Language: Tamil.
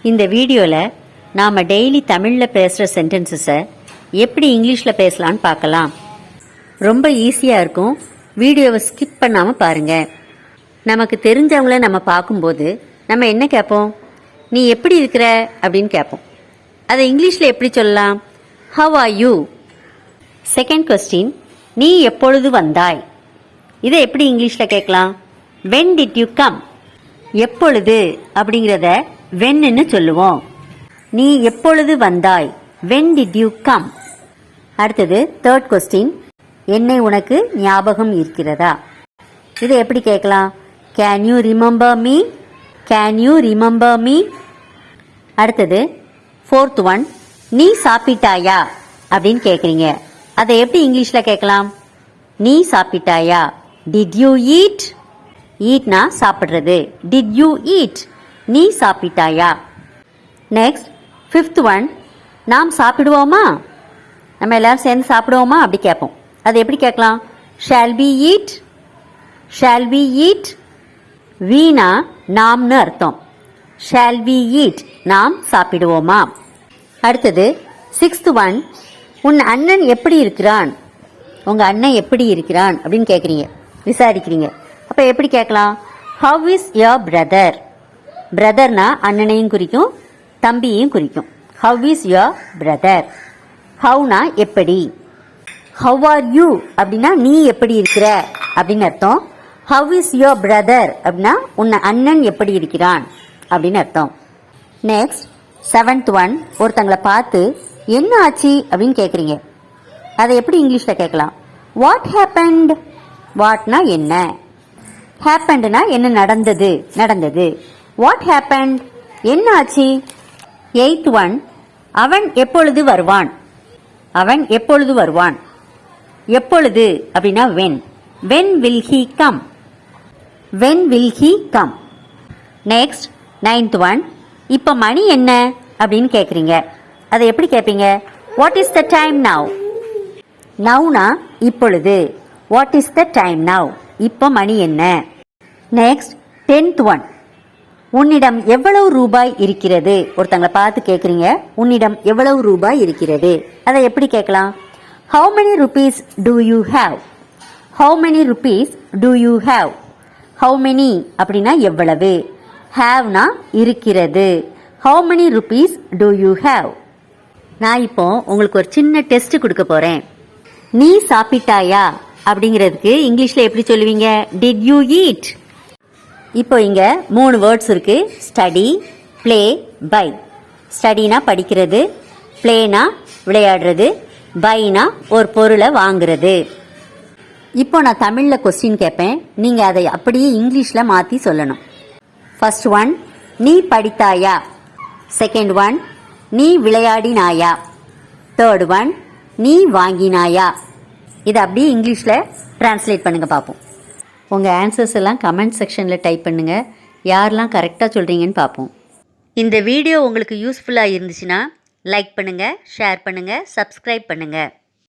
இந்த வீடியோவில் நாம் டெய்லி தமிழில் பேசுகிற சென்டென்சஸை எப்படி இங்கிலீஷில் பேசலான்னு பார்க்கலாம். ரொம்ப ஈஸியாக இருக்கும். வீடியோவை ஸ்கிப் பண்ணாமல் பாருங்கள். நமக்கு தெரிஞ்சவங்கள நம்ம பார்க்கும்போது நம்ம என்ன கேட்போம்? நீ எப்படி இருக்கிற அப்படின்னு கேட்போம். அதை இங்கிலீஷில் எப்படி சொல்லலாம்? How are you? Second question, நீ எப்பொழுது வந்தாய்? இதை எப்படி இங்கிலீஷில் கேட்கலாம்? When did you come? எப்பொழுது அப்படிங்கிறத வென்னு சொல்லுவோம். நீ எப்பொழுது வந்தாய்? When did you come? அடுத்தது தேர்ட் கொஸ்டின், என்னை உனக்கு ஞாபகம் இருக்கிறதா? இதை எப்படி கேட்கலாம்? Can you remember me? Can you remember me? அடுத்தது ஃபோர்த் ஒன், நீ சாப்பிட்டாயா அப்படின்னு கேட்குறீங்க. அதை எப்படி இங்கிலீஷில் கேட்கலாம்? நீ சாப்பிட்டாயா? Did you eat? ஈட்னா சாப்பிட்றது. Did you eat? நீ சாப்பிட்டாயா? நெக்ஸ்ட் ஃபிஃப்த் ஒன், நாம் சாப்பிடுவோமா? நம்ம எல்லாரும் சேர்ந்து சாப்பிடுவோமா அப்படி கேட்போம். அது எப்படி கேட்கலாம்? Shall we eat? Shall we eat? வீணா நாம்னு அர்த்தம். Shall we eat? நாம் சாப்பிடுவோமா? அடுத்தது சிக்ஸ்த் ஒன், உன் அண்ணன் எப்படி இருக்கிறான்? உங்கள் அண்ணன் எப்படி இருக்கிறான் அப்படின்னு கேட்குறீங்க, விசாரிக்கிறீங்க. அப்போ எப்படி கேட்கலாம்? How is your brother? பிரதர்னா அண்ணனையும் குறிக்கும், தம்பியையும் குறிக்கும். How is your brother? ஹவ்னா எப்படி. ஹவ் ஆர் யூ அப்படின்னா நீ எப்படி இருக்கிற அப்படின்னு அர்த்தம். ஹவ் இஸ் யுவர் பிரதர் அப்படின்னா உன்னை அண்ணன் எப்படி இருக்கிறான் அப்படின்னு அர்த்தம். நெக்ஸ்ட் செவன்த் ஒன், ஒருத்தங்களை பார்த்து என்ன ஆச்சு அப்படின்னு கேட்குறீங்க. அதை எப்படி இங்கிலீஷில் கேட்கலாம்? What happened? வாட்னா என்ன, ஹேப்பன்ட்னா என்ன நடந்தது, நடந்தது. What happened? என்ன ஆச்சு? எய்த் ஒன், அவன் எப்பொழுது வருவான்? அவன் எப்பொழுது வருவான்? எப்பொழுது அப்படின்னா when. When will he come? When will he come? Next ninth one, இப்போ மணி என்ன அப்படின்னு கேட்குறீங்க. அதை எப்படி கேட்பீங்க? What is the time now? நவ்னா இப்பொழுது. What is the time now? இப்போ மணி என்ன? நெக்ஸ்ட் டென்த் ஒன், உன்னிடம் எவ்வளவு ரூபாய் இருக்கிறது? ஒருத்தங்களை பார்த்து கேட்குறீங்க, உன்னிடம் எவ்வளவு ரூபாய் இருக்கிறது. அதை எப்படி கேட்கலாம்? How many rupees do you have? How many rupees do you have? How many அப்படின்னா எவ்வளவு, ஹேவ்னா இருக்கிறது. How many rupees do you have? நான் இப்போ உங்களுக்கு ஒரு சின்ன டெஸ்ட் கொடுக்க போறேன். நீ சாப்பிட்டாயா அப்படிங்கிறதுக்கு இங்கிலீஷ்ல எப்படி சொல்லுவீங்க? Did you eat? இப்போ இங்க 3 வேர்ட்ஸ் இருக்கு. Study, play, by. ஸ்டடினா படிக்கிறது, பிளேனா விளையாடுறது, பைனா ஒரு பொருளை வாங்குறது. இப்போ நான் தமிழில் கொஸ்டின் கேட்பேன், நீங்க அதை அப்படியே இங்கிலீஷ்ல மாத்தி சொல்லணும். ஃபர்ஸ்ட் ஒன், நீ படித்தாயா? செகண்ட் ஒன், நீ விளையாடினாயா? தேர்ட் ஒன், நீ வாங்கினாயா? இதை அப்படியே இங்கிலீஷில் ட்ரான்ஸ்லேட் பண்ணுங்க பார்ப்போம். உங்கள் ஆன்சர்ஸ் எல்லாம் கமெண்ட் செக்ஷனில் டைப் பண்ணுங்கள். யாரெல்லாம் கரெக்டாக சொல்கிறீங்கன்னு பார்ப்போம். இந்த வீடியோ உங்களுக்கு யூஸ்ஃபுல்லாக இருந்துச்சுன்னா லைக் பண்ணுங்கள், ஷேர் பண்ணுங்கள், சப்ஸ்கிரைப் பண்ணுங்கள்.